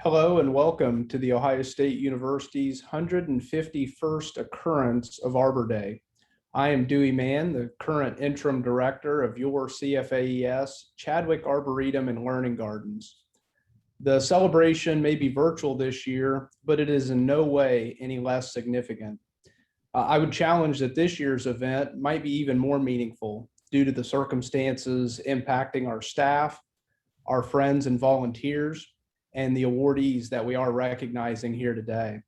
Hello and welcome to the Ohio State University's 151st occurrence of Arbor Day. I am Dewey Mann, the current interim director of your CFAES, Chadwick Arboretum and Learning Gardens. The celebration may be virtual this year, but it is in no way any less significant. I would challenge that this year's event might be even more meaningful due to the circumstances impacting our staff, our friends and volunteers, and the awardees that we are recognizing here today.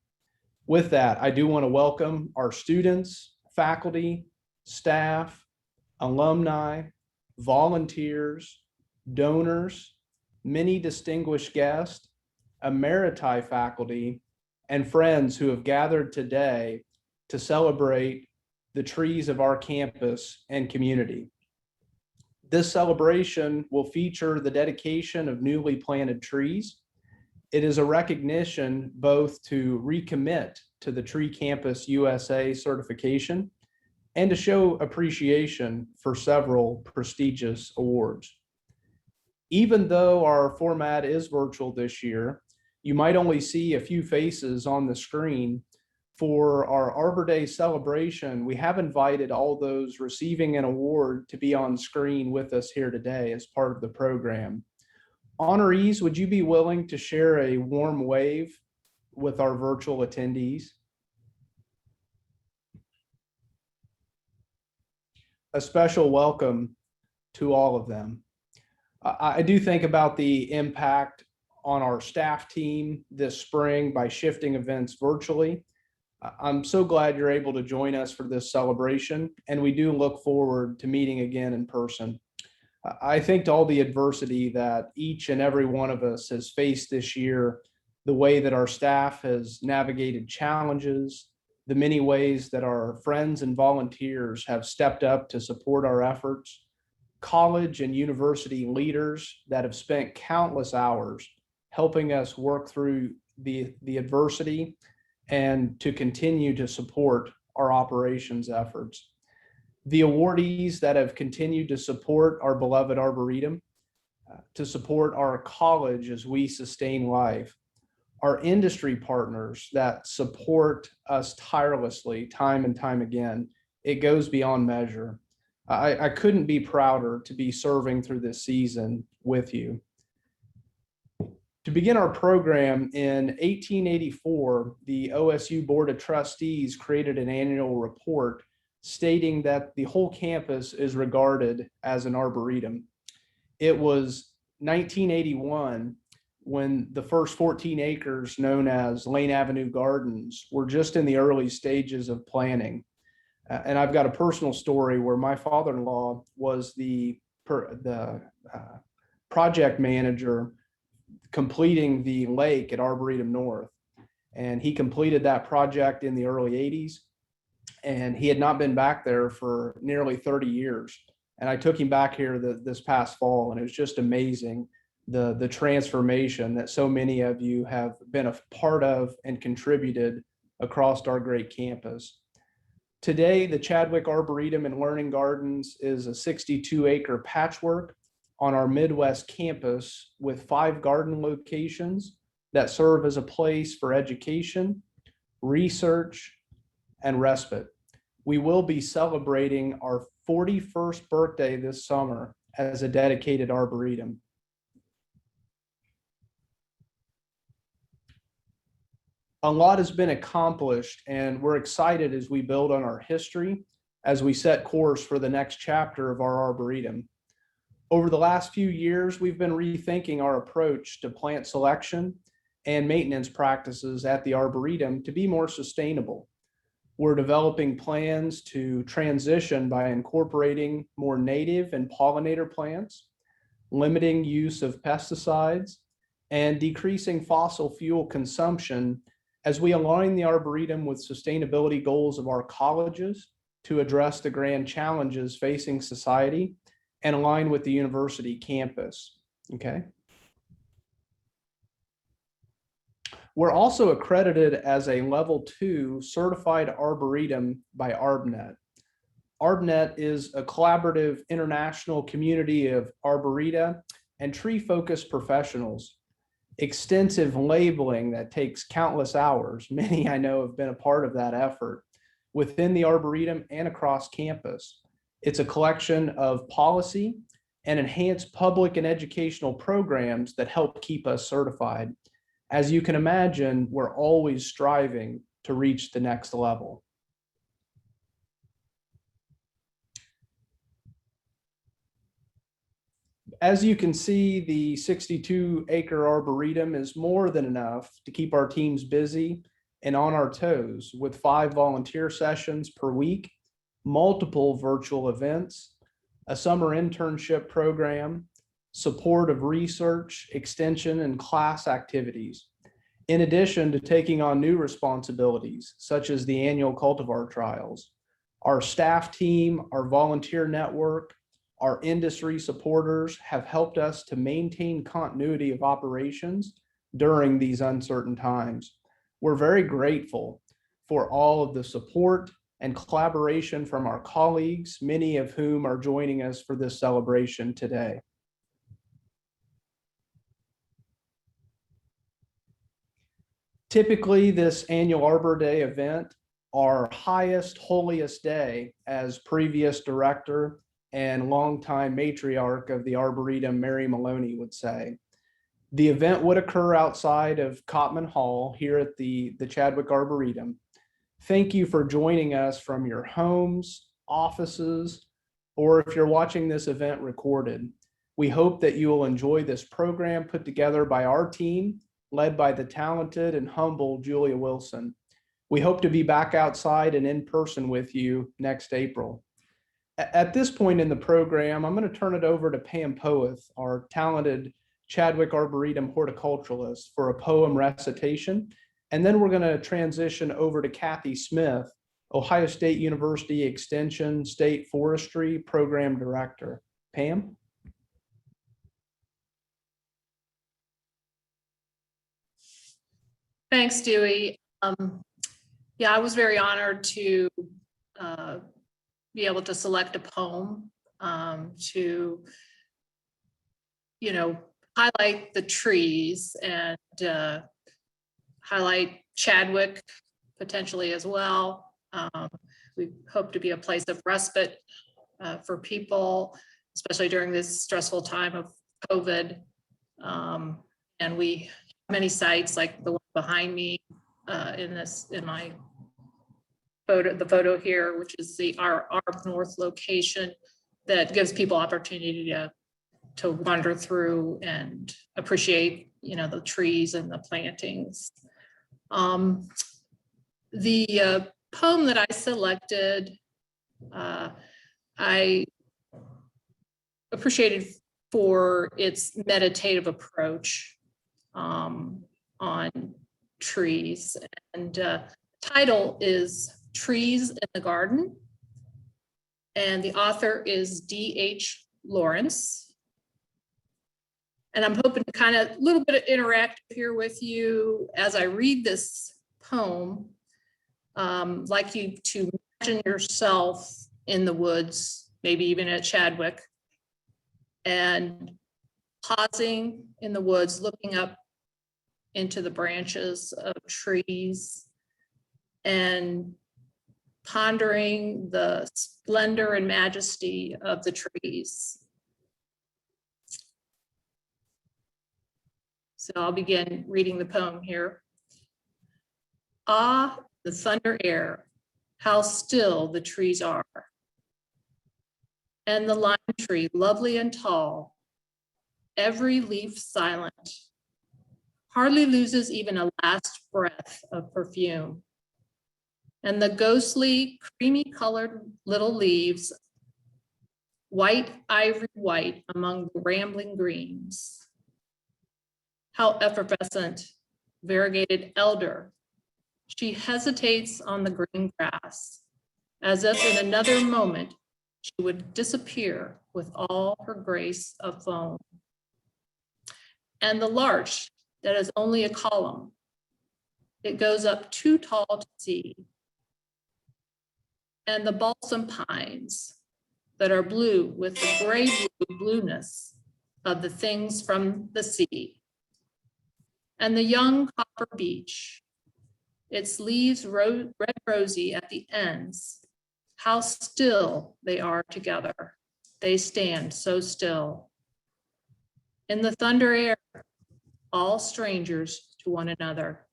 With that, I do want to welcome our students, faculty, staff, alumni, volunteers, donors, many distinguished guests, emeriti faculty, and friends who have gathered today to celebrate the trees of our campus and community. This celebration will feature the dedication of newly planted trees. It is a recognition both to recommit to the Tree Campus USA certification and to show appreciation for several prestigious awards. Even though our format is virtual this year, you might only see a few faces on the screen. For our Arbor Day celebration, we have invited all those receiving an award to be on screen with us here today as part of the program. Honorees, would you be willing to share a warm wave with our virtual attendees? A special welcome to all of them. I do think about the impact on our staff team this spring by shifting events virtually. I'm so glad you're able to join us for this celebration, and we do look forward to meeting again in person. I think to all the adversity that each and every one of us has faced this year, the way that our staff has navigated challenges, the many ways that our friends and volunteers have stepped up to support our efforts, college and university leaders that have spent countless hours helping us work through the adversity and to continue to support our operations efforts. The awardees that have continued to support our beloved Arboretum, to support our college as we sustain life, our industry partners that support us tirelessly time and time again. It goes beyond measure. I couldn't be prouder to be serving through this season with you. To begin our program, in 1884, the OSU Board of Trustees created an annual report stating that the whole campus is regarded as an arboretum. It was 1981 when the first 14 acres known as Lane Avenue Gardens were just in the early stages of planning. And I've got a personal story where my father-in-law was the project manager completing the lake at Arboretum North. And he completed that project in the early 80s. And he had not been back there for nearly 30 years. And I took him back here this past fall, and it was just amazing the transformation that so many of you have been a part of and contributed across our great campus. Today, the Chadwick Arboretum and Learning Gardens is a 62-acre patchwork on our Midwest campus with 5 garden locations that serve as a place for education, research, and respite. We will be celebrating our 41st birthday this summer as a dedicated Arboretum. A lot has been accomplished, and we're excited as we build on our history as we set course for the next chapter of our Arboretum. Over the last few years, we've been rethinking our approach to plant selection and maintenance practices at the Arboretum to be more sustainable. We're developing plans to transition by incorporating more native and pollinator plants, limiting use of pesticides, and decreasing fossil fuel consumption as we align the Arboretum with sustainability goals of our colleges to address the grand challenges facing society and align with the university campus. Okay. We're also accredited as a level 2 certified arboretum by ArbNet. ArbNet is a collaborative international community of arboreta and tree-focused professionals. extensive labeling that takes countless hours. Many I know have been a part of that effort within the Arboretum and across campus. It's a collection of policy and enhanced public and educational programs that help keep us certified. As you can imagine, we're always striving to reach the next level. As you can see, the 62-acre Arboretum is more than enough to keep our teams busy and on our toes, with 5 volunteer sessions per week, multiple virtual events, a summer internship program, support of research, extension, and class activities, in addition to taking on new responsibilities, such as the annual cultivar trials. Our staff team, our volunteer network, our industry supporters have helped us to maintain continuity of operations during these uncertain times. We're very grateful for all of the support and collaboration from our colleagues, many of whom are joining us for this celebration today. Typically, this annual Arbor Day event, our highest, holiest day, as previous director and longtime matriarch of the Arboretum, Mary Maloney, would say. The event would occur outside of Cotman Hall here at the Chadwick Arboretum. Thank you for joining us from your homes, offices, or if you're watching this event recorded. We hope that you will enjoy this program put together by our team, led by the talented and humble Julia Wilson. We hope to be back outside and in person with you next April. At this point in the program, I'm going to turn it over to Pam Poeth, our talented Chadwick Arboretum horticulturalist, for a poem recitation. And then we're going to transition over to Kathy Smith, Ohio State University Extension State Forestry Program Director. Pam? Thanks, Dewey. Yeah, I was very honored to be able to select a poem to, highlight the trees and highlight Chadwick potentially as well. We hope to be a place of respite for people, especially during this stressful time of COVID. And we have many sites like the one behind me in my photo, the photo here, which is our Arbor North location that gives people opportunity to wander through and appreciate, the trees and the plantings. The poem that I selected, I appreciated for its meditative approach on trees. And the title is Trees in the Garden. And the author is D.H. Lawrence. And I'm hoping to kind of a little bit of interactive here with you as I read this poem. Like you to imagine yourself in the woods, maybe even at Chadwick, and pausing in the woods, looking up into the branches of trees and pondering the splendor and majesty of the trees. So I'll begin reading the poem here. Ah, the thunder air, how still the trees are. And the lime tree, lovely and tall, every leaf silent, hardly loses even a last breath of perfume. And the ghostly, creamy colored little leaves, white ivory white among the rambling greens. How effervescent, variegated elder. She hesitates on the green grass, as if in another moment she would disappear with all her grace of foam. And the larch that is only a column, it goes up too tall to see. And the balsam pines that are blue with the gray blue blueness of the things from the sea. And the young copper beech, its leaves red rosy at the ends, how still they are together. They stand so still. In the thunder air, all strangers to one another.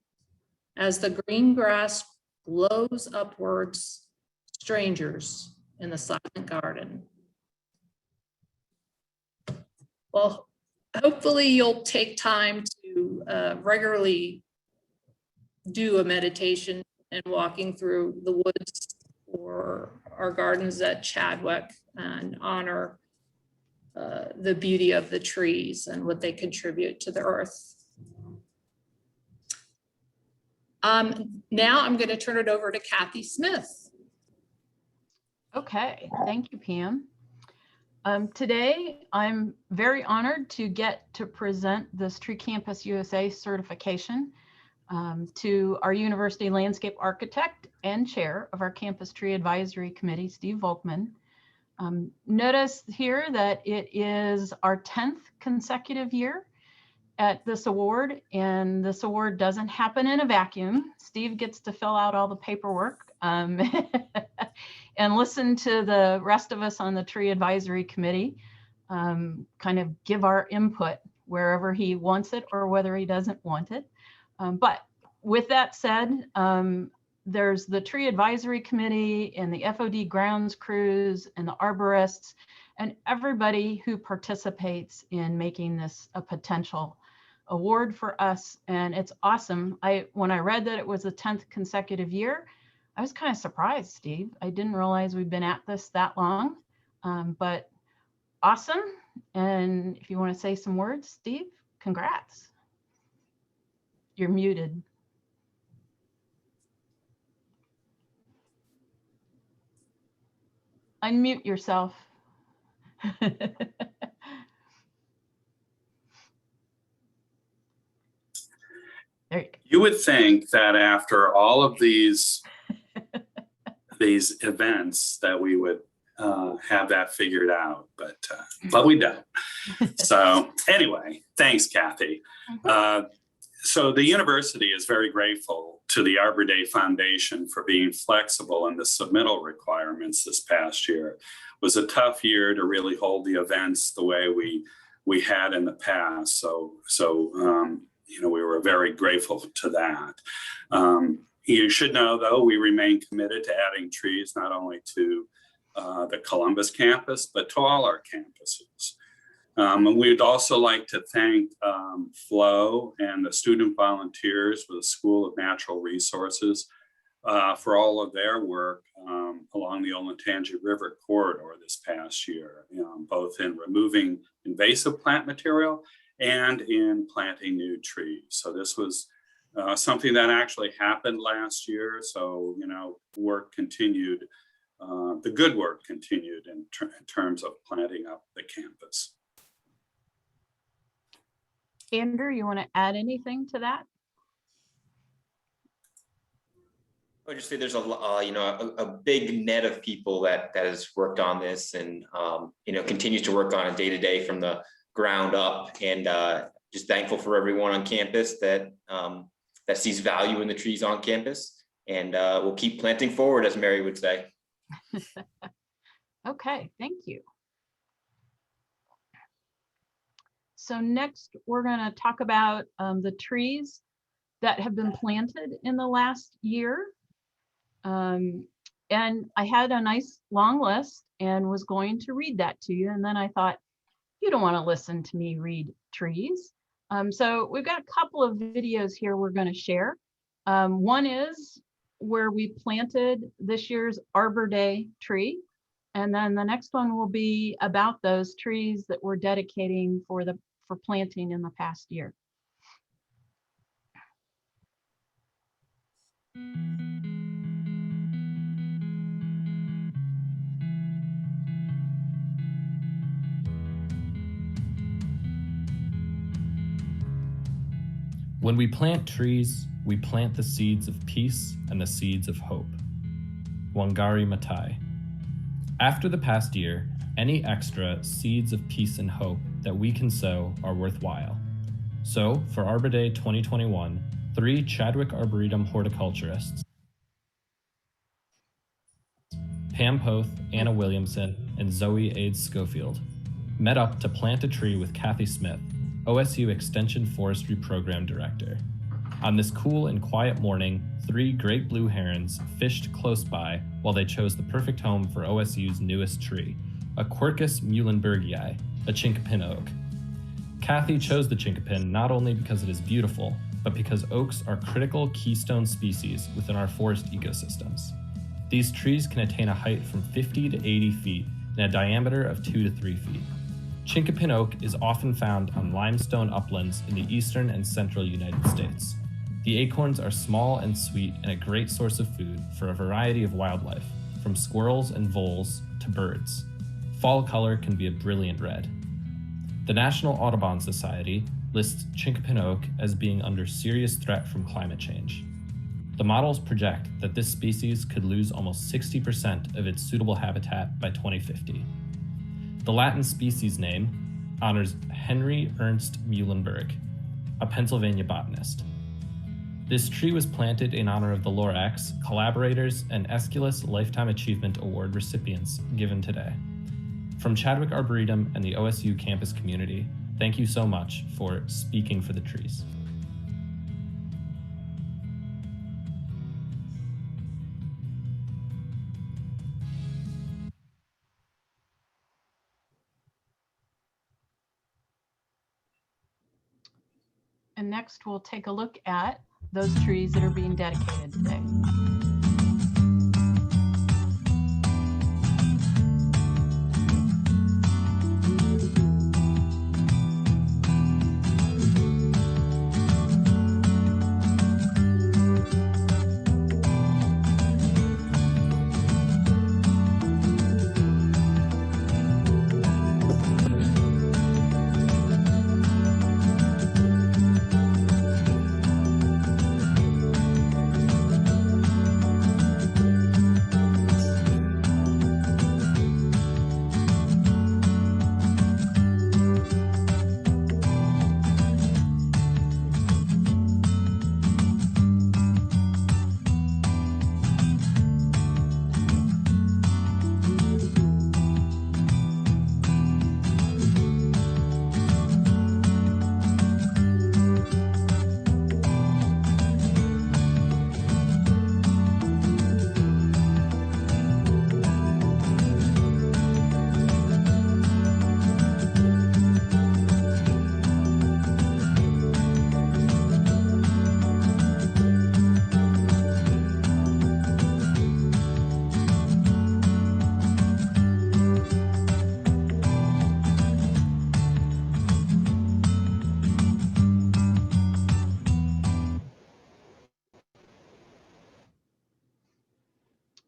As the green grass blows upwards, strangers in the silent garden. Well, hopefully you'll take time to regularly do a meditation and walking through the woods or our gardens at Chadwick and honor the beauty of the trees and what they contribute to the earth. Now I'm going to turn it over to Kathy Smith. Okay, thank you, Pam. Today, I'm very honored to get to present this Tree Campus USA certification to our university landscape architect and chair of our Campus Tree Advisory Committee, Steve Volkman. Notice here that it is our 10th consecutive year at this award, and this award doesn't happen in a vacuum. Steve gets to fill out all the paperwork and listen to the rest of us on the Tree Advisory Committee kind of give our input wherever he wants it or whether he doesn't want it. But with that said, there's the Tree Advisory Committee and the FOD grounds crews and the arborists and everybody who participates in making this a potential award for us. And it's awesome. When I read that it was the 10th consecutive year, I was kind of surprised, Steve. I didn't realize we've been at this that long, but awesome. And if you want to say some words, Steve, congrats. You're muted. Unmute yourself. There you go. You would think that after all of these events that we would have that figured out, but we don't. So anyway, thanks, Kathy. So the university is very grateful to the Arbor Day Foundation for being flexible in the submittal requirements this past year. It was a tough year to really hold the events the way we had in the past. So you know, we were very grateful to that. You should know, though, we remain committed to adding trees not only to the Columbus campus, but to all our campuses. And we'd also like to thank Flo and the student volunteers with the School of Natural Resources for all of their work along the Olentangy River corridor this past year, both in removing invasive plant material and in planting new trees. So this was something that actually happened last year. So, you know, work continued, the good work continued in terms of planting up the campus. Andrew, you want to add anything to that? I would just say there's a big net of people that has worked on this and continues to work on it day to day from the ground up, and just thankful for everyone on campus that sees value in the trees on campus, and we'll keep planting forward, as Mary would say. Okay, thank you. So next, we're going to talk about the trees that have been planted in the last year. And I had a nice long list and was going to read that to you. And then I thought, you don't want to listen to me read trees. So we've got a couple of videos here we're going to share. One is where we planted this year's Arbor Day tree. And then the next one will be about those trees that we're dedicating for planting in the past year. When we plant trees, we plant the seeds of peace and the seeds of hope. Wangari Maathai. After the past year, any extra seeds of peace and hope that we can sow are worthwhile. So, for Arbor Day 2021, 3 Chadwick Arboretum horticulturists, Pam Poeth, Anna Williamson, and Zoe Aids Schofield, met up to plant a tree with Kathy Smith, OSU Extension Forestry Program Director. On this cool and quiet morning, 3 great blue herons fished close by while they chose the perfect home for OSU's newest tree, a Quercus muhlenbergii, a Chinkapin oak. Kathy chose the Chinkapin not only because it is beautiful, but because oaks are critical keystone species within our forest ecosystems. These trees can attain a height from 50 to 80 feet and a diameter of 2 to 3 feet. Chinkapin oak is often found on limestone uplands in the eastern and central United States. The acorns are small and sweet and a great source of food for a variety of wildlife, from squirrels and voles to birds. Fall color can be a brilliant red. The National Audubon Society lists Chinkapin oak as being under serious threat from climate change. The models project that this species could lose almost 60% of its suitable habitat by 2050. The Latin species name honors Henry Ernst Muhlenberg, a Pennsylvania botanist. This tree was planted in honor of the Lorax, Collaborators, and Aeschylus Lifetime Achievement Award recipients given today. From Chadwick Arboretum and the OSU campus community, thank you so much for speaking for the trees. And next we'll take a look at those trees that are being dedicated today.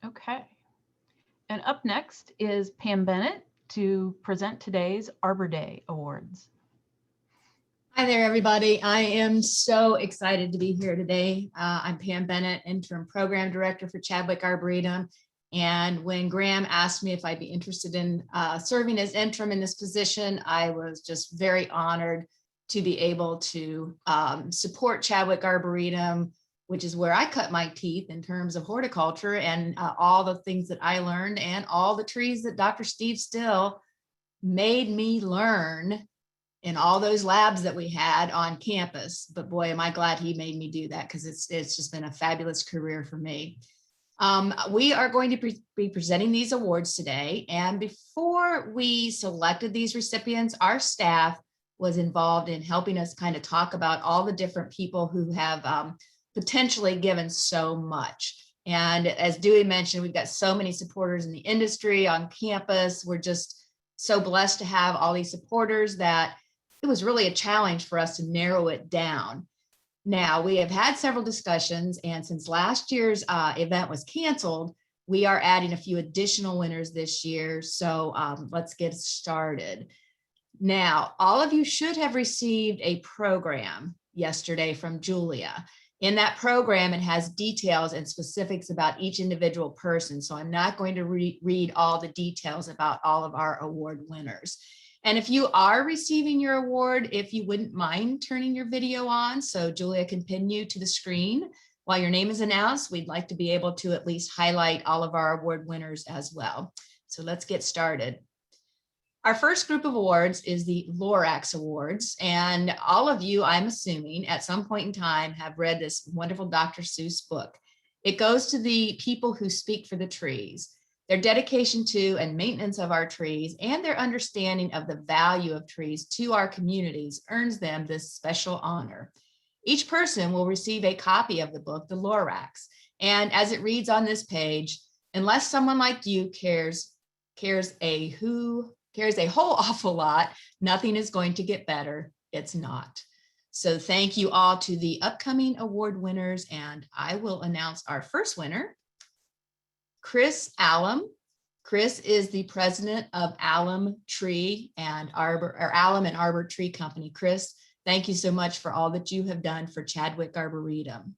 Okay. And up next is Pam Bennett to present today's Arbor Day Awards. Hi there, everybody. I am so excited to be here today. I'm Pam Bennett, Interim Program Director for Chadwick Arboretum. And when Graham asked me if I'd be interested in serving as interim in this position, I was just very honored to be able to support Chadwick Arboretum, which is where I cut my teeth in terms of horticulture and all the things that I learned and all the trees that Dr. Steve Still made me learn in all those labs that we had on campus. But boy, am I glad he made me do that, because it's just been a fabulous career for me. We are going to be presenting these awards today. And before we selected these recipients, our staff was involved in helping us kind of talk about all the different people who have potentially given so much. And as Dewey mentioned, we've got so many supporters in the industry, on campus. We're just so blessed to have all these supporters that it was really a challenge for us to narrow it down. Now, we have had several discussions, and since last year's event was canceled, we are adding a few additional winners this year. So let's get started. Now, all of you should have received a program yesterday from Julia. In that program, it has details and specifics about each individual person. So I'm not going to read all the details about all of our award winners. And if you are receiving your award, if you wouldn't mind turning your video on so Julia can pin you to the screen while your name is announced, we'd like to be able to at least highlight all of our award winners as well. So let's get started. Our first group of awards is the Lorax Awards. And all of you, I'm assuming, at some point in time have read this wonderful Dr. Seuss book. It goes to the people who speak for the trees, their dedication to and maintenance of our trees, and their understanding of the value of trees to our communities earns them this special honor. Each person will receive a copy of the book, The Lorax. And as it reads on this page, unless someone like you cares a whole awful lot, nothing is going to get better. It's not. So thank you all to the upcoming award winners, and I will announce our first winner, Chris Alum. Chris is the president of Alum Tree and Arbor, or Alum and Arbor Tree Company. Chris, thank you so much for all that you have done for Chadwick Arboretum.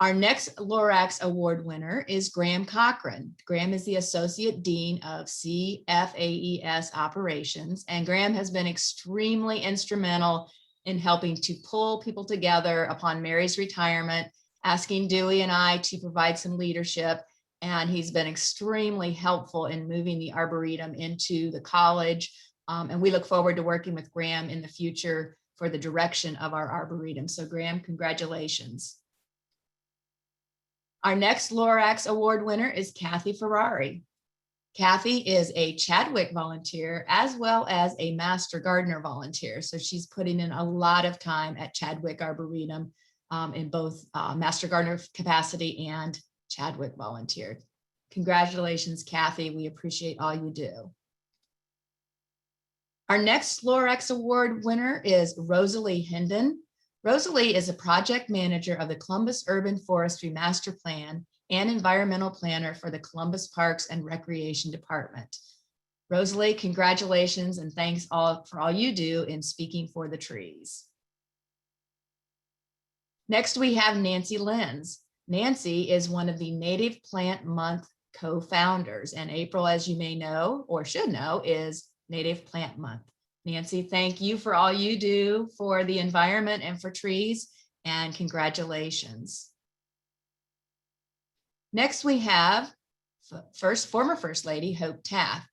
Our next Lorax Award winner is Graham Cochran. Graham is the Associate Dean of CFAES Operations, and Graham has been extremely instrumental in helping to pull people together upon Mary's retirement, asking Dewey and I to provide some leadership, and he's been extremely helpful in moving the Arboretum into the college. And we look forward to working with Graham in the future for the direction of our Arboretum. So Graham, congratulations. Our next Lorax Award winner is Kathy Ferrari. Kathy is a Chadwick volunteer as well as a Master Gardener volunteer. So she's putting in a lot of time at Chadwick Arboretum in both Master Gardener capacity and Chadwick volunteer. Congratulations, Kathy. We appreciate all you do. Our next Lorax Award winner is Rosalie Hendon. Rosalie is a project manager of the Columbus Urban Forestry Master Plan and environmental planner for the Columbus Parks and Recreation Department. Rosalie, congratulations and thanks for all you do in speaking for the trees. Next, we have Nancy Lenz. Nancy is one of the Native Plant Month co-founders, and April, as you may know or should know, is Native Plant Month. Nancy, thank you for all you do for the environment and for trees, and congratulations. Next, we have former First Lady Hope Taft.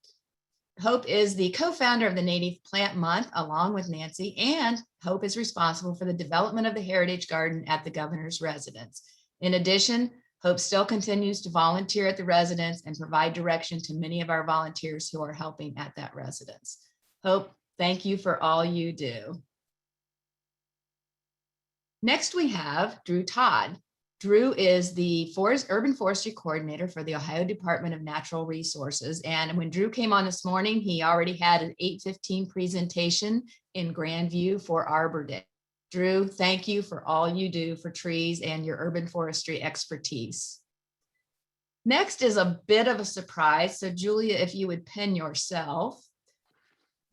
Hope is the co-founder of the Native Plant Month along with Nancy, and Hope is responsible for the development of the Heritage Garden at the governor's residence. In addition, Hope still continues to volunteer at the residence and provide direction to many of our volunteers who are helping at that residence. Hope, thank you for all you do. Next, we have Drew Todd. Drew is the Urban Forestry Coordinator for the Ohio Department of Natural Resources. And when Drew came on this morning, he already had an 8:15 presentation in Grandview for Arbor Day. Drew, thank you for all you do for trees and your urban forestry expertise. Next is a bit of a surprise. So Julia, if you would pin yourself.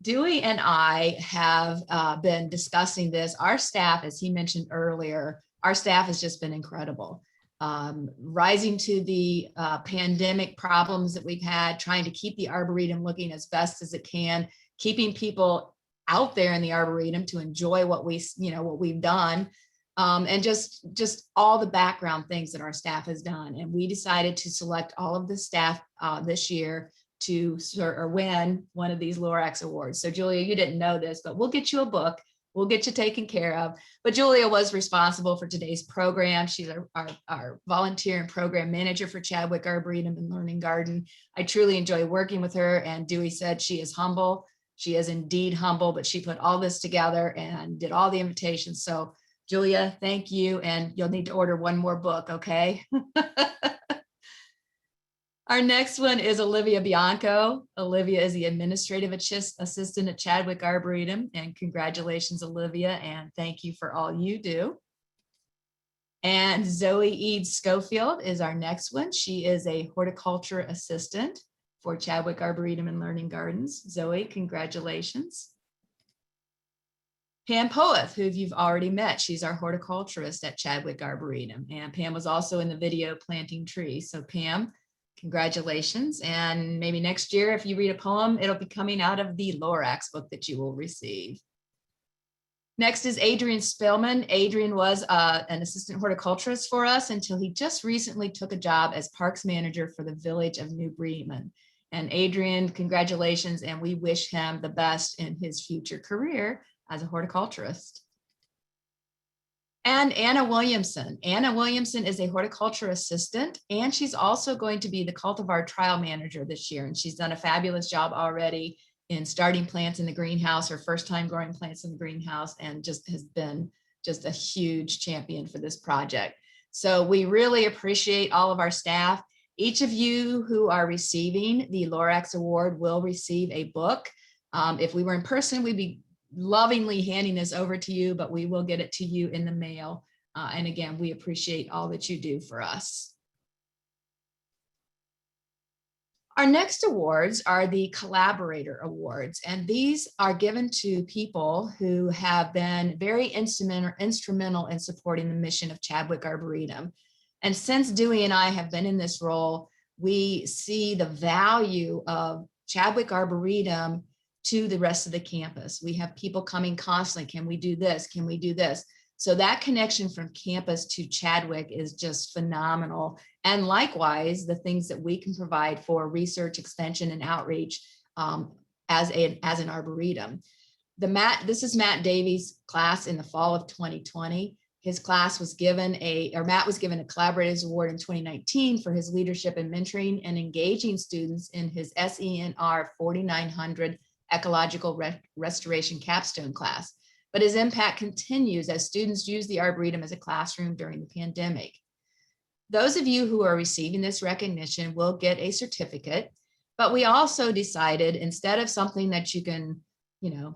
Dewey and I have been discussing this. Our staff, as he mentioned earlier, our staff has just been incredible. Rising to the pandemic problems that we've had, trying to keep the Arboretum looking as best as it can, keeping people out there in the Arboretum to enjoy what we've done, and just all the background things that our staff has done. And we decided to select all of the staff this year to win one of these Lorax Awards. So Julia, you didn't know this, but we'll get you a book. We'll get you taken care of. But Julia was responsible for today's program. She's our volunteer and program manager for Chadwick Arboretum and Learning Garden. I truly enjoy working with her, and Dewey said she is humble. She is indeed humble, but she put all this together and did all the invitations. So Julia, thank you. And you'll need to order one more book, okay? Our next one is Olivia Bianco. Olivia is the administrative assistant at Chadwick Arboretum, and congratulations, Olivia, and thank you for all you do. And Zoe Eads Schofield is our next one. She is a horticulture assistant for Chadwick Arboretum and Learning Gardens. Zoe, congratulations. Pam Poeth, who you've already met. She's our horticulturist at Chadwick Arboretum. And Pam was also in the video planting trees. So Pam, Congratulations. And maybe next year, if you read a poem, it'll be coming out of the Lorax book that you will receive. Next is Adrian Spillman. Adrian was an assistant horticulturist for us until he just recently took a job as parks manager for the village of New Bremen. And Adrian, congratulations, and we wish him the best in his future career as a horticulturist. And Anna Williamson. Anna Williamson is a horticulture assistant, and she's also going to be the cultivar trial manager this year. And she's done a fabulous job already in starting plants in the greenhouse, her first time growing plants in the greenhouse, and just has been just a huge champion for this project. So we really appreciate all of our staff. Each of you who are receiving the Lorax Award will receive a book. If we were in person, we'd be lovingly handing this over to you, but we will get it to you in the mail. And again, we appreciate all that you do for us. Our next awards are the Collaborator Awards, and these are given to people who have been very instrumental in supporting the mission of Chadwick Arboretum. And since Dewey and I have been in this role, we see the value of Chadwick Arboretum to the rest of the campus. We have people coming constantly. Can we do this? Can we do this? So that connection from campus to Chadwick is just phenomenal. And likewise, the things that we can provide for research, extension, and outreach as an arboretum. This is Matt Davies' class in the fall of 2020. His class was given Matt was given a Collaborators Award in 2019 for his leadership in mentoring and engaging students in his SENR 4900 Ecological Restoration Capstone class. But his impact continues as students use the Arboretum as a classroom during the pandemic. Those of you who are receiving this recognition will get a certificate, but we also decided instead of something that you can,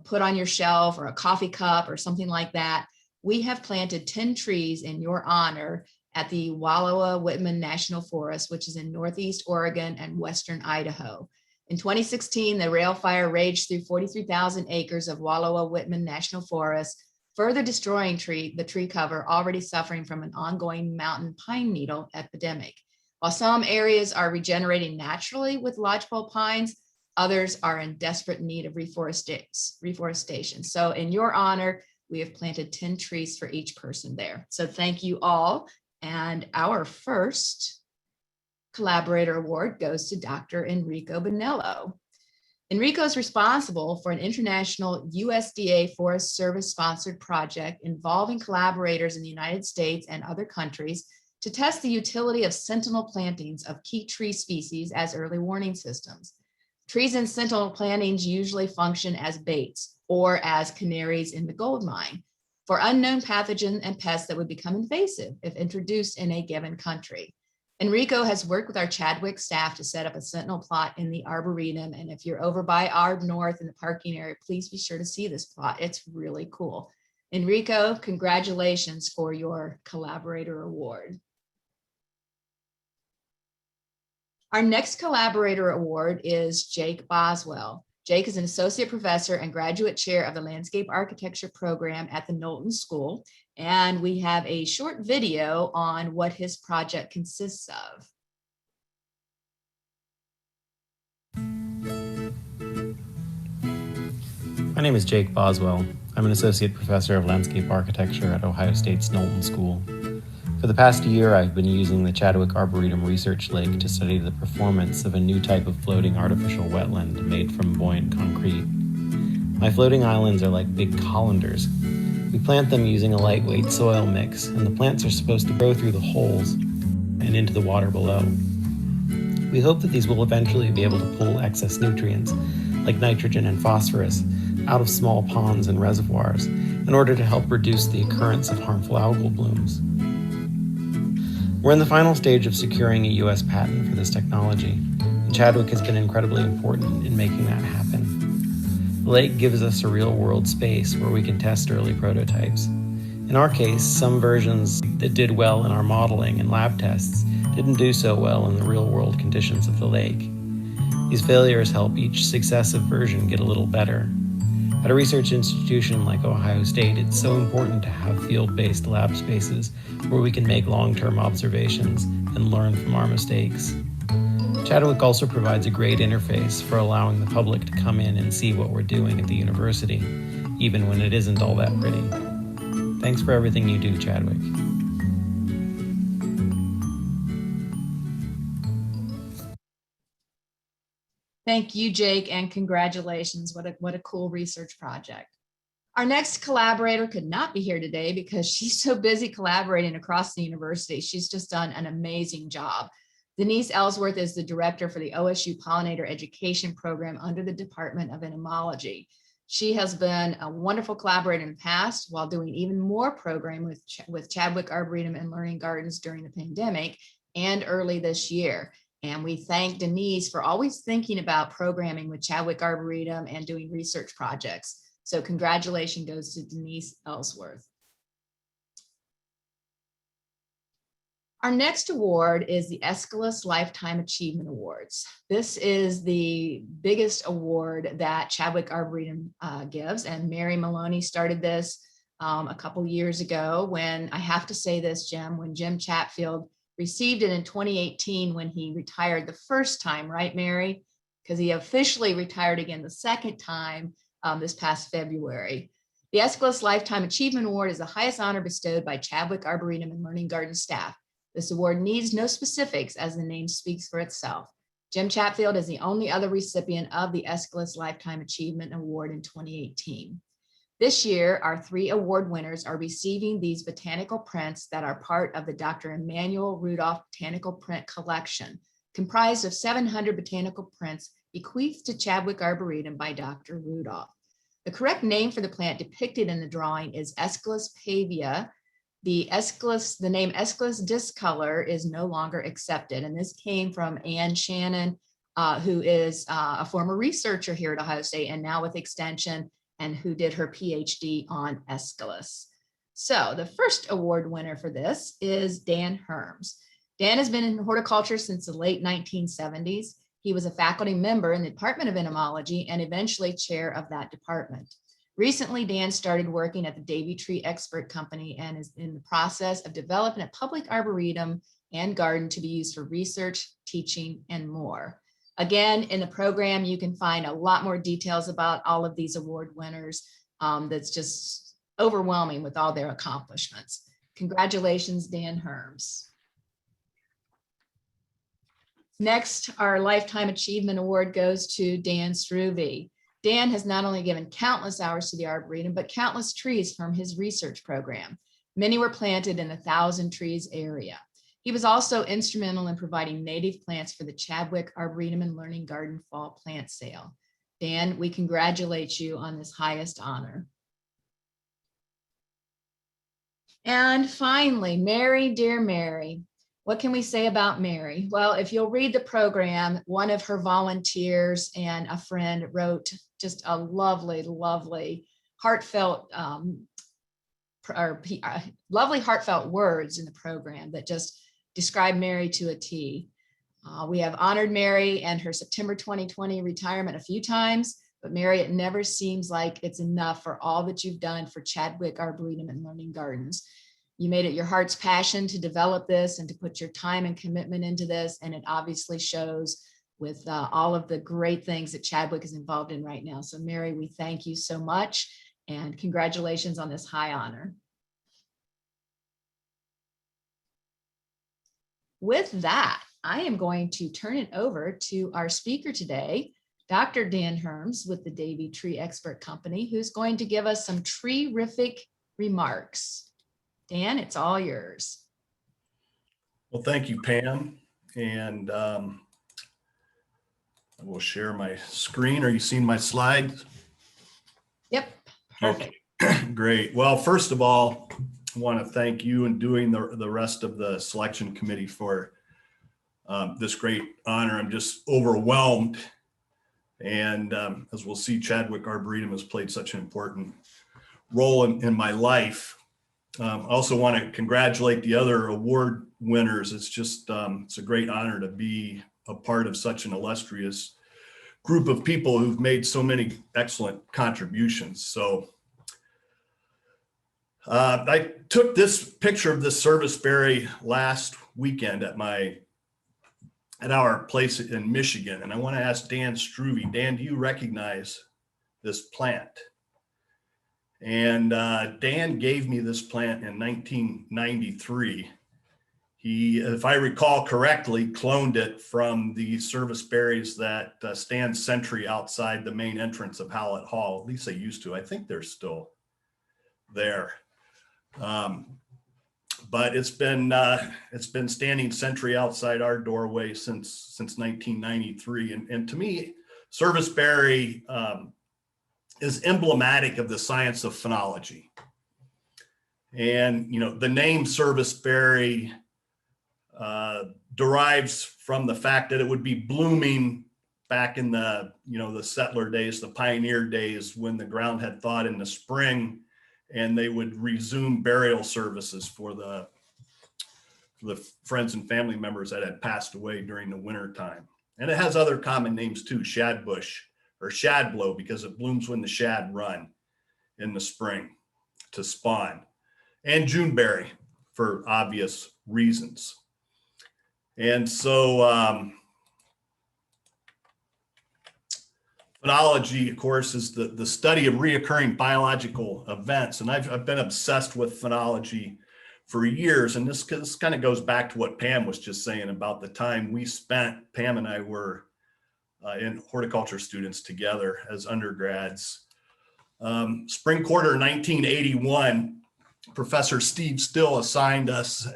put on your shelf or a coffee cup or something like that, we have planted 10 trees in your honor at the Wallowa Whitman National Forest, which is in Northeast Oregon and Western Idaho. In 2016, the rail fire raged through 43,000 acres of Wallowa Whitman National Forest, further destroying the tree cover already suffering from an ongoing mountain pine needle epidemic. While some areas are regenerating naturally with lodgepole pines, others are in desperate need of reforestation. So in your honor, we have planted 10 trees for each person there. So thank you all. And our first Collaborator Award goes to Dr. Enrico Bonello. Enrico is responsible for an international USDA Forest Service sponsored project involving collaborators in the United States and other countries to test the utility of sentinel plantings of key tree species as early warning systems. Trees in sentinel plantings usually function as baits or as canaries in the gold mine for unknown pathogens and pests that would become invasive if introduced in a given country. Enrico has worked with our Chadwick staff to set up a sentinel plot in the Arboretum. And if you're over by Arb North in the parking area, please be sure to see this plot. It's really cool. Enrico, congratulations for your Collaborator Award. Our next Collaborator Award is Jake Boswell. Jake is an associate professor and graduate chair of the landscape architecture program at the Knowlton School. And we have a short video on what his project consists of. My name is Jake Boswell. I'm an associate professor of landscape architecture at Ohio State's Knowlton School. For the past year, I've been using the Chadwick Arboretum Research Lake to study the performance of a new type of floating artificial wetland made from buoyant concrete. My floating islands are like big colanders. We plant them using a lightweight soil mix, and the plants are supposed to grow through the holes and into the water below. We hope that these will eventually be able to pull excess nutrients, like nitrogen and phosphorus, out of small ponds and reservoirs in order to help reduce the occurrence of harmful algal blooms. We're in the final stage of securing a U.S. patent for this technology, and Chadwick has been incredibly important in making that happen. The lake gives us a real-world space where we can test early prototypes. In our case, some versions that did well in our modeling and lab tests didn't do so well in the real-world conditions of the lake. These failures help each successive version get a little better. At a research institution like Ohio State, it's so important to have field-based lab spaces where we can make long-term observations and learn from our mistakes. Chadwick also provides a great interface for allowing the public to come in and see what we're doing at the university, even when it isn't all that pretty. Thanks for everything you do, Chadwick. Thank you, Jake, and congratulations. What a cool research project. Our next collaborator could not be here today because she's so busy collaborating across the university. She's just done an amazing job. Denise Ellsworth is the director for the OSU Pollinator Education Program under the Department of Entomology. She has been a wonderful collaborator in the past while doing even more programming with Chadwick Arboretum and Learning Gardens during the pandemic and early this year. And we thank Denise for always thinking about programming with Chadwick Arboretum and doing research projects. So congratulations goes to Denise Ellsworth. Our next award is the Aeschylus Lifetime Achievement Awards. This is the biggest award that Chadwick Arboretum gives, and Mary Maloney started this a couple years ago when, I have to say this, Jim, when Jim Chatfield received it in 2018 when he retired the first time, right, Mary? Because he officially retired again the second time this past February. The Aeschylus Lifetime Achievement Award is the highest honor bestowed by Chadwick Arboretum and Learning Garden staff. This award needs no specifics as the name speaks for itself. Jim Chatfield is the only other recipient of the Aeschylus Lifetime Achievement Award in 2018. This year, our 3 award winners are receiving these botanical prints that are part of the Dr. Emanuel Rudolph Botanical Print Collection, comprised of 700 botanical prints bequeathed to Chadwick Arboretum by Dr. Rudolph. The correct name for the plant depicted in the drawing is Aeschylus pavia. The name Aeschylus discolor is no longer accepted. And this came from Ann Shannon, who is a former researcher here at Ohio State and now with Extension, and who did her PhD on Aeschylus. So the first award winner for this is Dan Herms. Dan has been in horticulture since the late 1970s. He was a faculty member in the Department of Entomology and eventually chair of that department. Recently, Dan started working at the Davey Tree Expert Company and is in the process of developing a public arboretum and garden to be used for research, teaching, and more. Again, in the program, you can find a lot more details about all of these award winners. That's just overwhelming with all their accomplishments. Congratulations, Dan Herms. Next, our Lifetime Achievement Award goes to Dan Struve. Dan has not only given countless hours to the Arboretum, but countless trees from his research program. Many were planted in the 1,000 trees area. He was also instrumental in providing native plants for the Chadwick Arboretum and Learning Garden Fall Plant Sale. Dan, we congratulate you on this highest honor. And finally, Mary, dear Mary. What can we say about Mary? Well, if you'll read the program, one of her volunteers and a friend wrote just a lovely, lovely, heartfelt, lovely heartfelt words in the program that just describe Mary to a T. We have honored Mary and her September 2020 retirement a few times, but Mary, it never seems like it's enough for all that you've done for Chadwick Arboretum and Learning Gardens. You made it your heart's passion to develop this and to put your time and commitment into this, and it obviously shows with all of the great things that Chadwick is involved in right now. So Mary, we thank you so much and congratulations on this high honor. With that, I am going to turn it over to our speaker today, Dr. Dan Herms with the Davey Tree Expert Company, who's going to give us some tree-rific remarks. Dan, it's all yours. Well, thank you, Pam. And I will share my screen. Are you seeing my slides? Yep, perfect. Okay, great. Well, first of all, I want to thank you and doing the rest of the selection committee for this great honor. I'm just overwhelmed. And as we'll see, Chadwick Arboretum has played such an important role in my life. I also want to congratulate the other award winners. It's just, it's a great honor to be a part of such an illustrious group of people who've made so many excellent contributions. So I took this picture of the Serviceberry last weekend at my at our place in Michigan. And I want to ask Dan Struve. Dan, do you recognize this plant? And Dan gave me this plant in 1993. He, if I recall correctly, cloned it from the serviceberries that stand sentry outside the main entrance of Hallett Hall. At least they used to. I think they're still there. But it's been standing sentry outside our doorway since 1993. And to me, serviceberry is emblematic of the science of phenology. And, you know, the name serviceberry derives from the fact that it would be blooming back in the, you know, the settler days, the pioneer days, when the ground had thawed in the spring, and they would resume burial services for the friends and family members that had passed away during the winter time. And it has other common names too, shadbush or shadblow, because it blooms when the shad run in the spring to spawn, and Juneberry for obvious reasons. And so phenology, of course, is the study of reoccurring biological events. And I've been obsessed with phenology for years. And this kind of goes back to what Pam was just saying about the time we spent, Pam and I were in horticulture students together as undergrads. Spring quarter 1981, Professor Steve Still assigned us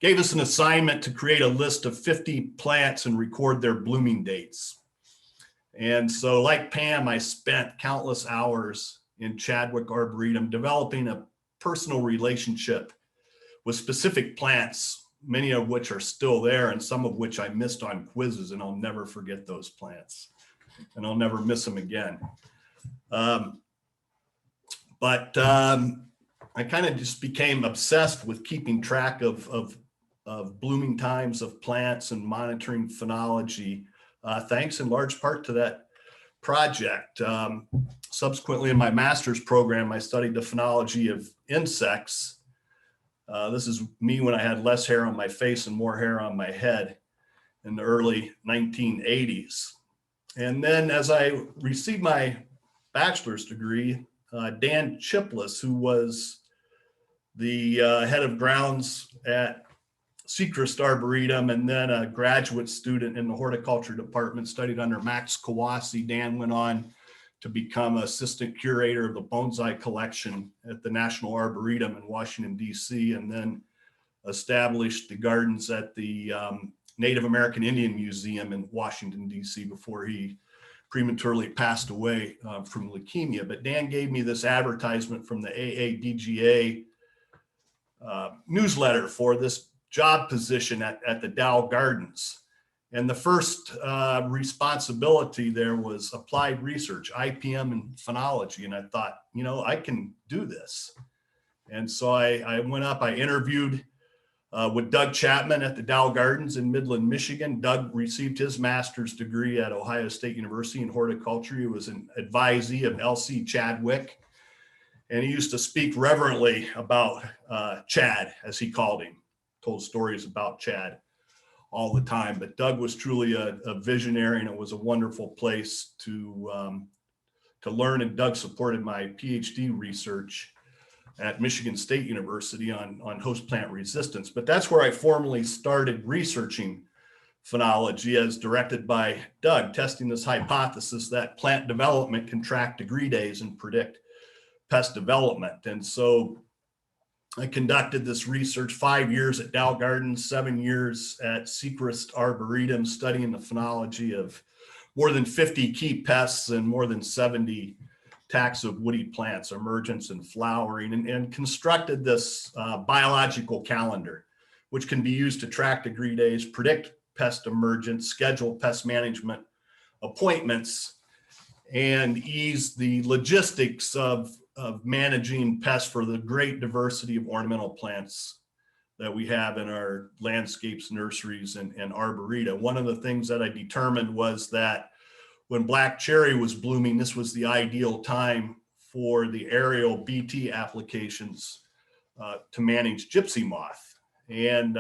gave us an assignment to create a list of 50 plants and record their blooming dates. And so, like Pam, I spent countless hours in Chadwick Arboretum developing a personal relationship with specific plants, many of which are still there and some of which I missed on quizzes, and I'll never forget those plants and I'll never miss them again. But I kind of just became obsessed with keeping track of blooming times of plants and monitoring phenology, thanks in large part to that project. Subsequently, in my master's program, I studied the phenology of insects. This is me when I had less hair on my face and more hair on my head in the early 1980s. And then as I received my bachelor's degree, Dan Chipless, who was the head of grounds at Sechrist Arboretum and then a graduate student in the horticulture department, studied under Max Kawasi. Dan went on to become assistant curator of the bonsai collection at the National Arboretum in Washington, D.C., and then established the gardens at the Native American Indian Museum in Washington, D.C. before he prematurely passed away from leukemia. But Dan gave me this advertisement from the AADGA newsletter for this job position at the Dow Gardens. And the first responsibility there was applied research, IPM and phenology. And I thought, you know, I can do this. And so I went up, I interviewed with Doug Chapman at the Dow Gardens in Midland, Michigan. Doug received his master's degree at Ohio State University in horticulture. He was an advisee of L.C. Chadwick. And he used to speak reverently about Chad, as he called him. Told stories about Chad all the time, but Doug was truly a visionary, and it was a wonderful place to learn. And Doug supported my PhD research at Michigan State University on host plant resistance. But that's where I formally started researching phenology as directed by Doug, testing this hypothesis that plant development can track degree days and predict pest development. And so I conducted this research 5 years at Dow Gardens, 7 years at Sechrist Arboretum, studying the phenology of more than 50 key pests and more than 70 taxa of woody plants, emergence and flowering, and constructed this biological calendar, which can be used to track degree days, predict pest emergence, schedule pest management appointments, and ease the logistics of managing pests for the great diversity of ornamental plants that we have in our landscapes, nurseries, and arboreta. One of the things that I determined was that when black cherry was blooming, this was the ideal time for the aerial BT applications to manage gypsy moth. And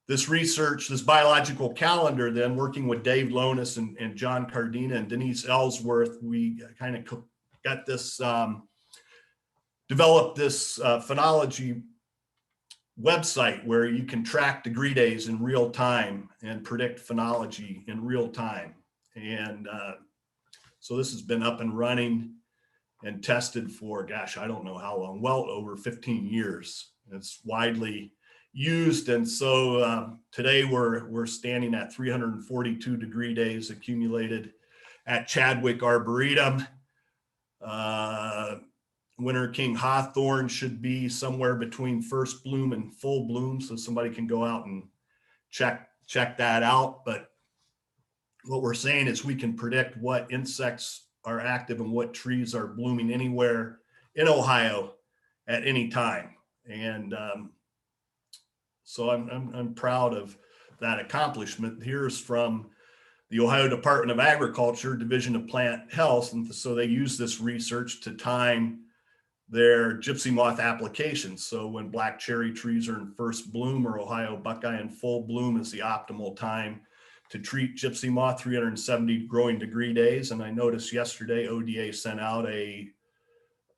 This research, this biological calendar, then working with Dave Lonis and John Cardina and Denise Ellsworth, we kind of got this, developed this phenology website where you can track degree days in real time and predict phenology in real time. And so this has been up and running and tested for, gosh, I don't know how long, well over 15 years. It's widely used. And so today we're standing at 342 degree days accumulated at Chadwick Arboretum. Winter King Hawthorn should be somewhere between first bloom and full bloom, so somebody can go out and check that out. But what we're saying is we can predict what insects are active and what trees are blooming anywhere in Ohio at any time. And so I'm proud of that accomplishment. Here's from the Ohio Department of Agriculture, Division of Plant Health. And so they use this research to time their gypsy moth applications. So when black cherry trees are in first bloom or Ohio buckeye in full bloom is the optimal time to treat gypsy moth, 370 growing degree days. And I noticed yesterday ODA sent out a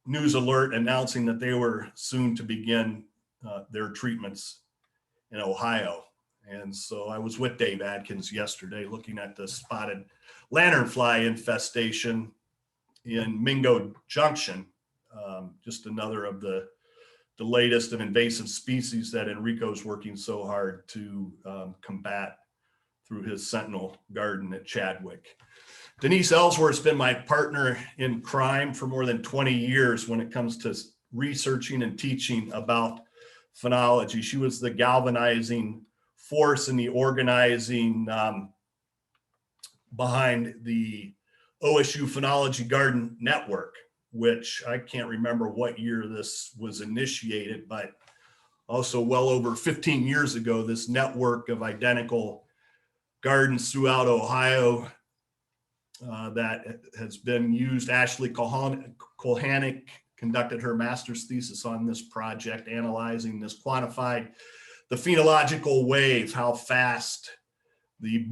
news alert announcing that they were soon to begin their treatments in Ohio. And so I was with Dave Adkins yesterday looking at the spotted lanternfly infestation in Mingo Junction. Just another of the latest of invasive species that Enrico's working so hard to combat through his Sentinel Garden at Chadwick. Denise Ellsworth's been my partner in crime for more than 20 years when it comes to researching and teaching about phenology. She was the galvanizing force and the organizing behind the OSU Phenology Garden Network, which I can't remember what year this was initiated, but also well over 15 years ago, this network of identical gardens throughout Ohio that has been used. Ashley Kolhanek conducted her master's thesis on this project, analyzing this, quantified the phenological wave, how fast the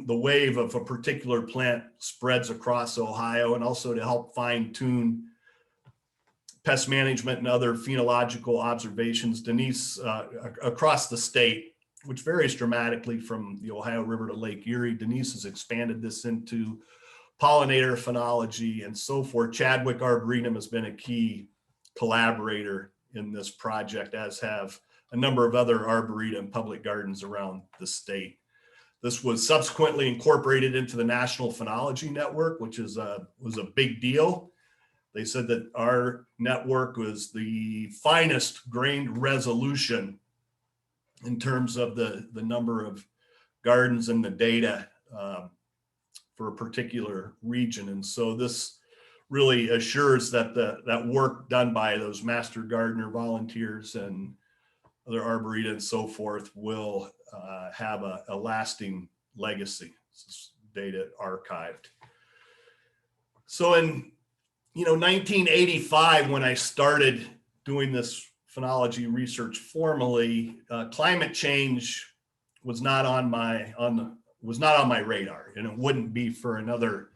wave of a particular plant spreads across Ohio, and also to help fine tune pest management and other phenological observations. Denise, across the state, which varies dramatically from the Ohio River to Lake Erie, Denise has expanded this into pollinator phenology and so forth. Chadwick Arboretum has been a key collaborator in this project, as have a number of other arboretum public gardens around the state. This was subsequently incorporated into the National Phenology Network, which was a big deal. They said that our network was the finest grained resolution in terms of the number of gardens and the data for a particular region. And so this really assures that that work done by those master gardener volunteers and other arboretum and so forth will have a lasting legacy. This is data archived. So in 1985, when I started doing this phenology research formally, climate change was not on my radar, and it wouldn't be for another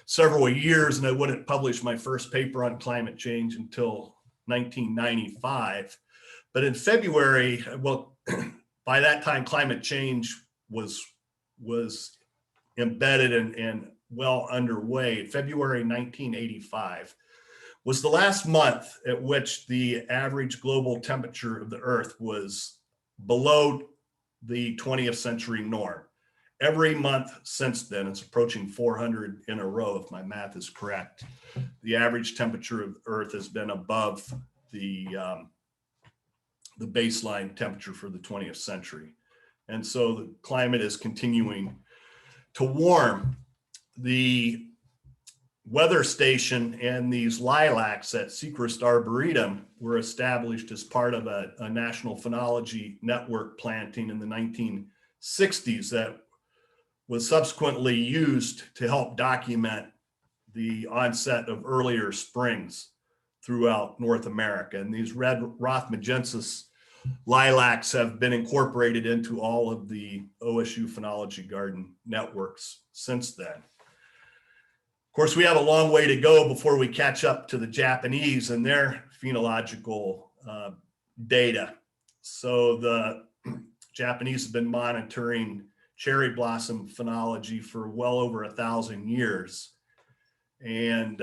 several years, and I wouldn't publish my first paper on climate change until 1995. But in February, well, by that time, climate change was embedded and well underway. February 1985 was the last month at which the average global temperature of the Earth was below the 20th century norm. Every month since then, it's approaching 400 in a row, if my math is correct. The average temperature of the Earth has been above the baseline temperature for the 20th century. And so the climate is continuing to warm. The weather station and these lilacs at Sechrist Arboretum were established as part of a national phenology network planting in the 1960s that was subsequently used to help document the onset of earlier springs throughout North America. And these red Rothmajensis lilacs have been incorporated into all of the OSU Phenology garden networks since then. Of course, we have a long way to go before we catch up to the Japanese and their phenological data. So the Japanese have been monitoring cherry blossom phenology for well over 1,000 years. And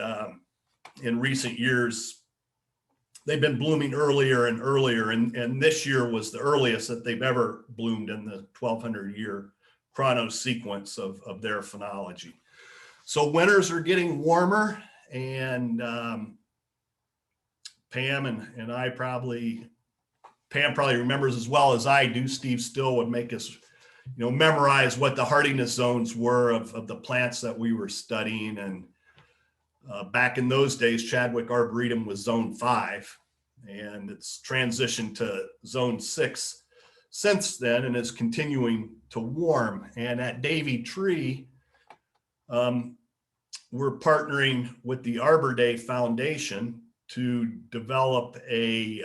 in recent years, they've been blooming earlier and earlier. And this year was the earliest that they've ever bloomed in the 1,200-year chronos sequence of their phenology. So winters are getting warmer, and Pam and I Pam probably remembers as well as I do. Steve Still would make us, memorize what the hardiness zones were of the plants that we were studying. And back in those days, Chadwick Arboretum was zone 5, and it's transitioned to zone 6 since then, and is continuing to warm. And at Davey Tree, we're partnering with the Arbor Day Foundation to develop a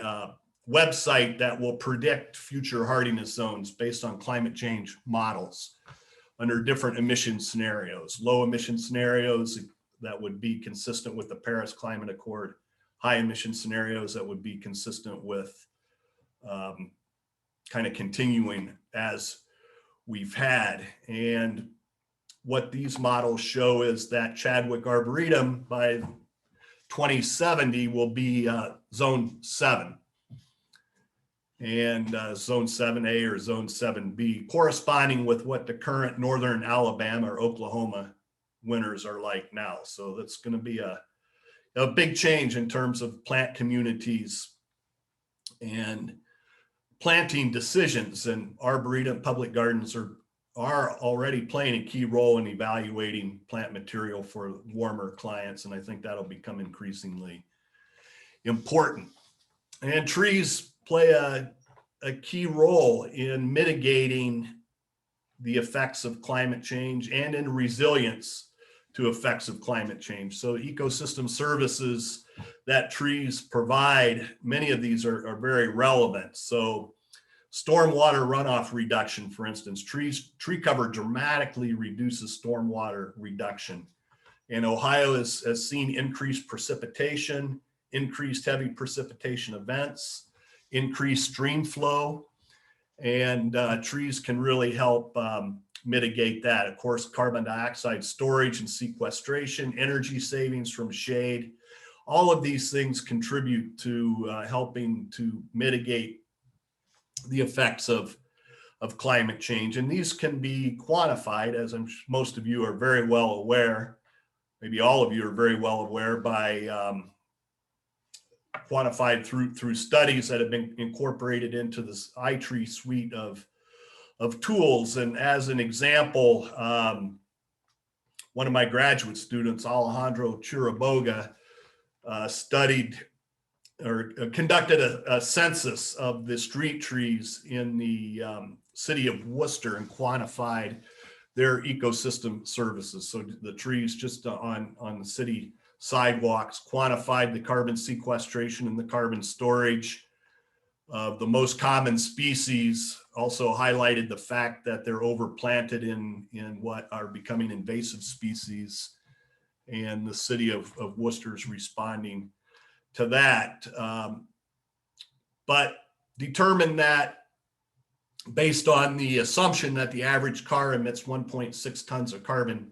website that will predict future hardiness zones based on climate change models under different emission scenarios. Low emission scenarios that would be consistent with the Paris Climate Accord, high emission scenarios that would be consistent with kind of continuing as we've had. And what these models show is that Chadwick Arboretum by 2070 will be zone 7. And zone 7A or zone 7B, corresponding with what the current northern Alabama or Oklahoma winters are like now. So that's going to be a big change in terms of plant communities and planting decisions. And Arboretum public gardens are already playing a key role in evaluating plant material for warmer climates. And I think that'll become increasingly important. And trees play a key role in mitigating the effects of climate change and in resilience to effects of climate change. So ecosystem services that trees provide, many of these are very relevant. So stormwater runoff reduction, for instance, tree cover dramatically reduces stormwater reduction. And Ohio has seen increased precipitation, increased heavy precipitation events, increased stream flow, and trees can really help mitigate that. Of course, carbon dioxide storage and sequestration, energy savings from shade, all of these things contribute to helping to mitigate the effects of climate change. And these can be quantified, as most of you are very well aware, maybe all of you are very well aware, by quantified through studies that have been incorporated into this iTree suite of tools. And as an example, one of my graduate students, Alejandro Chiriboga, studied or conducted a census of the street trees in the city of Worcester and quantified their ecosystem services. So the trees just on the city sidewalks, quantified the carbon sequestration and the carbon storage of the most common species, also highlighted the fact that they're overplanted in what are becoming invasive species, and the city of Worcester is responding to that. But determined that based on the assumption that the average car emits 1.6 tons of carbon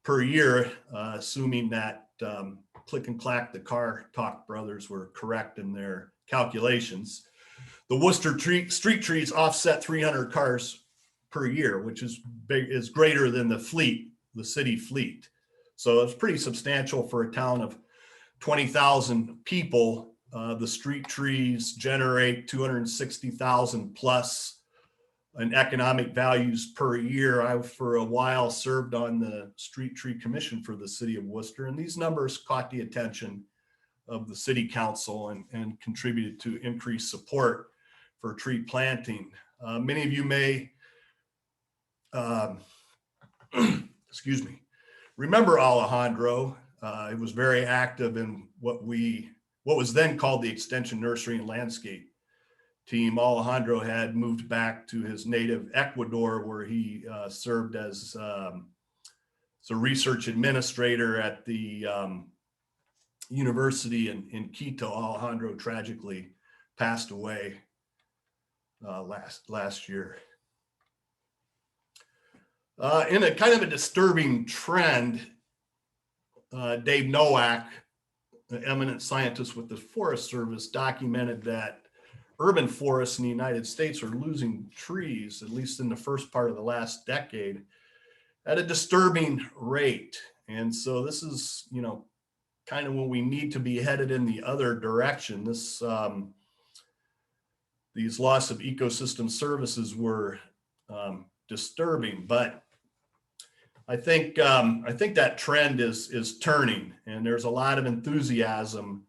per year, assuming that Click and Clack, the car talk brothers, were correct in their calculations, the Worcester street trees offset 300 cars per year, which is greater than the city fleet. So it's pretty substantial for a town of 20,000 people. The street trees generate 260,000 plus in economic values per year. I, for a while, served on the Street Tree Commission for the city of Worcester, and these numbers caught the attention of the city council and contributed to increased support for tree planting. Many of you may, excuse me, remember Alejandro. He was very active in what was then called the Extension Nursery and Landscape team, Alejandro had moved back to his native Ecuador, where he served as a research administrator at the university in Quito. Alejandro tragically passed away last year. In a kind of a disturbing trend, Dave Nowak, an eminent scientist with the Forest Service, documented that urban forests in the United States are losing trees, at least in the first part of the last decade, at a disturbing rate. And so this is, you know, kind of when we need to be headed in the other direction. This, these loss of ecosystem services were disturbing, but I think that trend is turning, and there's a lot of enthusiasm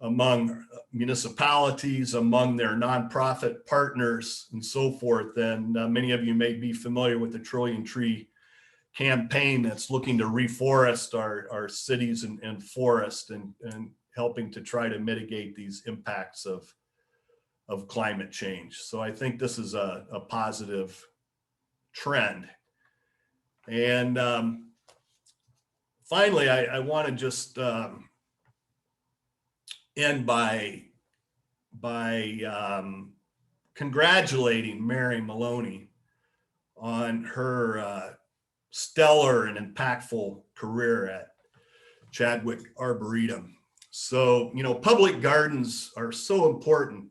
among municipalities, among their nonprofit partners, and so forth. And many of you may be familiar with the Trillion Tree campaign that's looking to reforest our cities and forests and helping to try to mitigate these impacts of climate change. So I think this is a positive trend. And finally, I want to just end by congratulating Mary Maloney on her stellar and impactful career at Chadwick Arboretum. So, you know, public gardens are so important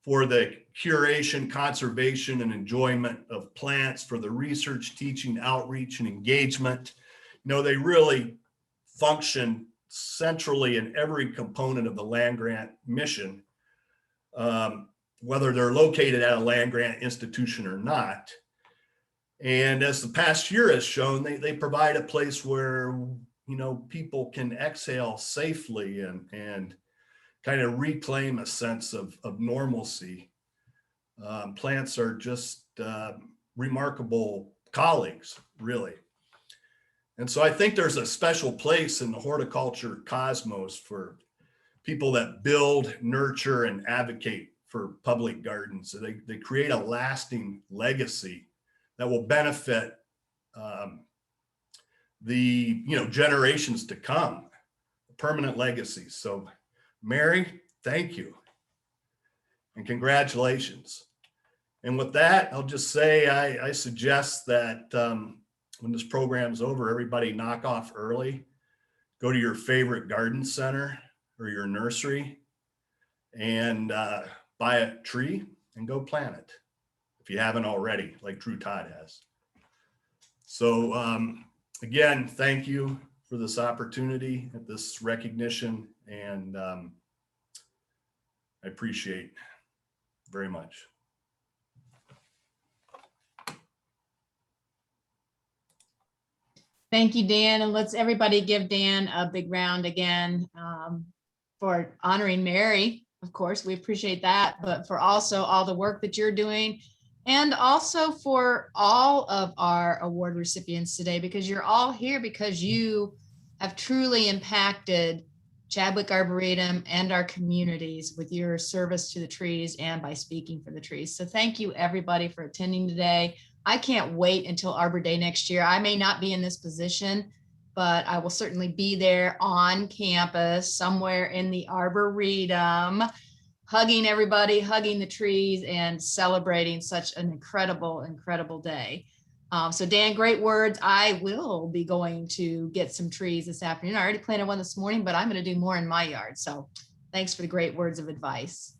for the curation, conservation, and enjoyment of plants, for the research, teaching, outreach, and engagement. You know, they really function centrally in every component of the land grant mission, whether they're located at a land grant institution or not. And as the past year has shown, they provide a place where, you know, people can exhale safely and kind of reclaim a sense of normalcy. Plants are just remarkable colleagues, really. And so I think there's a special place in the horticulture cosmos for people that build, nurture, and advocate for public gardens. So they create a lasting legacy that will benefit the generations to come, a permanent legacy. So Mary, thank you and congratulations. And with that, I'll just say I suggest that when this program's over, everybody knock off early, go to your favorite garden center or your nursery and buy a tree and go plant it if you haven't already, like Drew Todd has. So again, thank you for this opportunity, this recognition, and I appreciate very much. Thank you, Dan. And let's everybody give Dan a big round again for honoring Mary. Of course, we appreciate that, but for also all the work that you're doing, and also for all of our award recipients today, because you're all here because you have truly impacted Chadwick Arboretum and our communities with your service to the trees and by speaking for the trees. So thank you, everybody, for attending today. I can't wait until Arbor Day next year. I may not be in this position, but I will certainly be there on campus somewhere in the Arboretum, hugging everybody, hugging the trees, and celebrating such an incredible, incredible day. So Dan, great words. I will be going to get some trees this afternoon. I already planted one this morning, but I'm going to do more in my yard. So thanks for the great words of advice.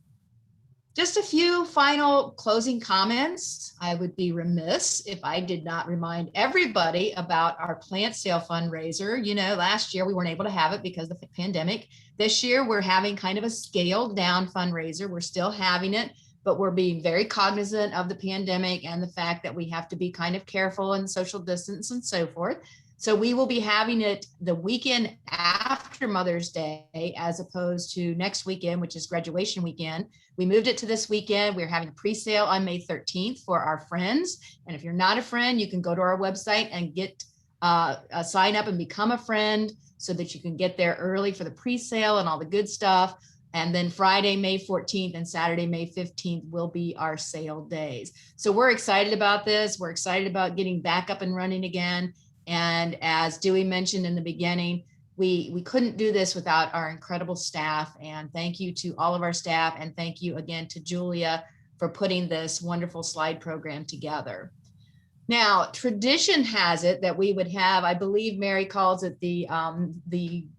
Just a few final closing comments. I would be remiss if I did not remind everybody about our plant sale fundraiser. You know, last year we weren't able to have it because of the pandemic. This year we're having kind of a scaled down fundraiser. We're still having it, but we're being very cognizant of the pandemic and the fact that we have to be kind of careful and social distance and so forth. So we will be having it the weekend after Mother's Day, as opposed to next weekend, which is graduation weekend. We moved it to this weekend. We're having a pre-sale on May 13th for our friends. And if you're not a friend, you can go to our website and get sign up and become a friend so that you can get there early for the pre-sale and all the good stuff. And then Friday, May 14th and Saturday, May 15th will be our sale days. So we're excited about this. We're excited about getting back up and running again. And as Dewey mentioned in the beginning, we couldn't do this without our incredible staff. And thank you to all of our staff. And thank you again to Julia for putting this wonderful slide program together. Now, tradition has it that we would have, I believe Mary calls it the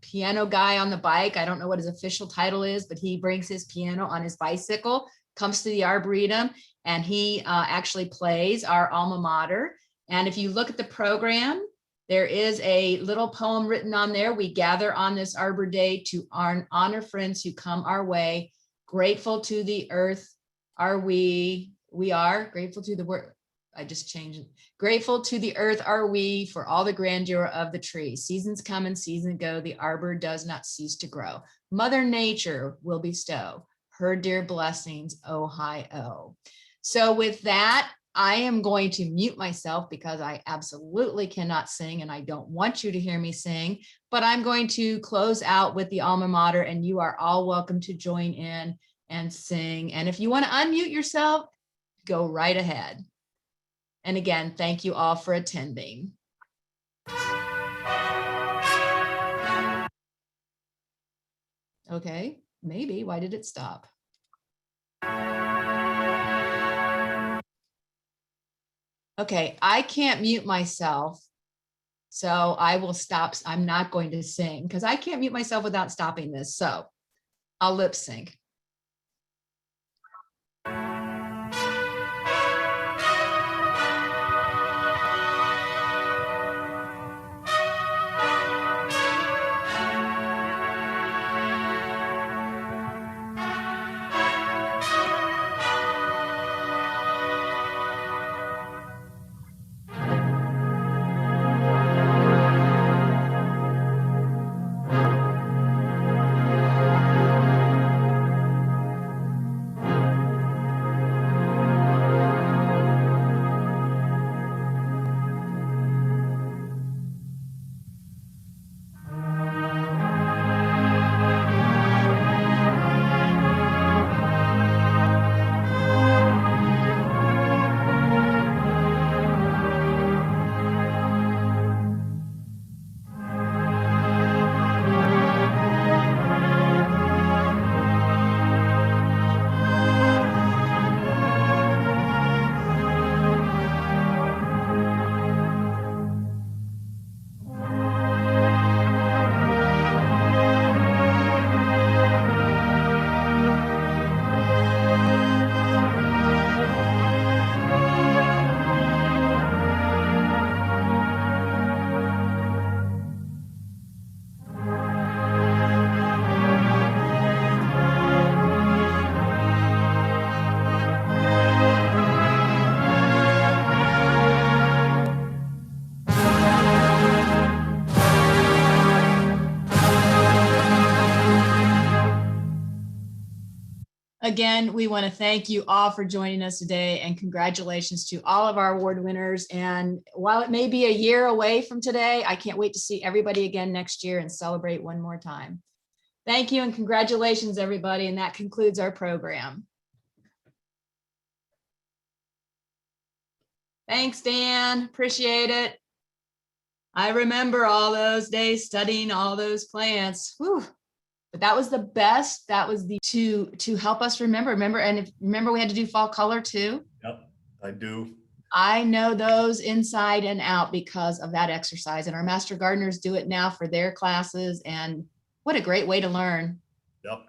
piano guy on the bike. I don't know what his official title is, but he brings his piano on his bicycle, comes to the Arboretum, and he actually plays our alma mater. And if you look at the program, there is a little poem written on there. We gather on this Arbor Day to honor friends who come our way. Grateful to the earth are we are grateful to the word. I just changed it. Grateful to the earth are we for all the grandeur of the tree. Seasons come and seasons go. The arbor does not cease to grow. Mother Nature will bestow her dear blessings. Oh, hi, oh. So with that, I am going to mute myself because I absolutely cannot sing and I don't want you to hear me sing, but I'm going to close out with the alma mater and you are all welcome to join in and sing. And if you want to unmute yourself, go right ahead. And again, thank you all for attending. Okay, maybe. Why did it stop? Okay, I can't mute myself, so I will stop. I'm not going to sing because I can't mute myself without stopping this. So I'll lip sync. Again, we want to thank you all for joining us today and congratulations to all of our award winners. And while it may be a year away from today, I can't wait to see everybody again next year and celebrate one more time. Thank you and congratulations, everybody. And that concludes our program. Thanks, Dan. Appreciate it. I remember all those days studying all those plants. Whew. But that was the best. That was the to help us remember. Remember we had to do fall color too. Yep, I do. I know those inside and out because of that exercise. And our master gardeners do it now for their classes. And what a great way to learn. Yep.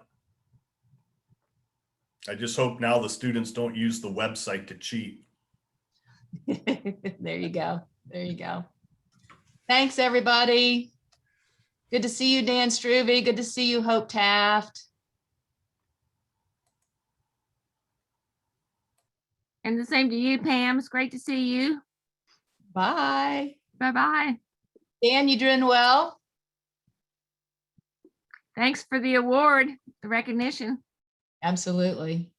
I just hope now the students don't use the website to cheat. There you go. There you go. Thanks, everybody. Good to see you, Dan Struve. Good to see you, Hope Taft. And the same to you, Pam. It's great to see you. Bye. Bye-bye. Dan, you doing well? Thanks for the award, the recognition. Absolutely.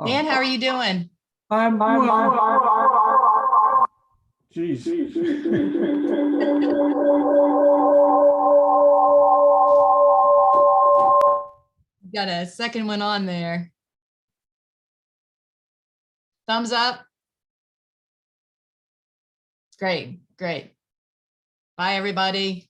Dan, how are you doing? Jeez. Got a second one on there. Thumbs up. Great, great. Bye, everybody.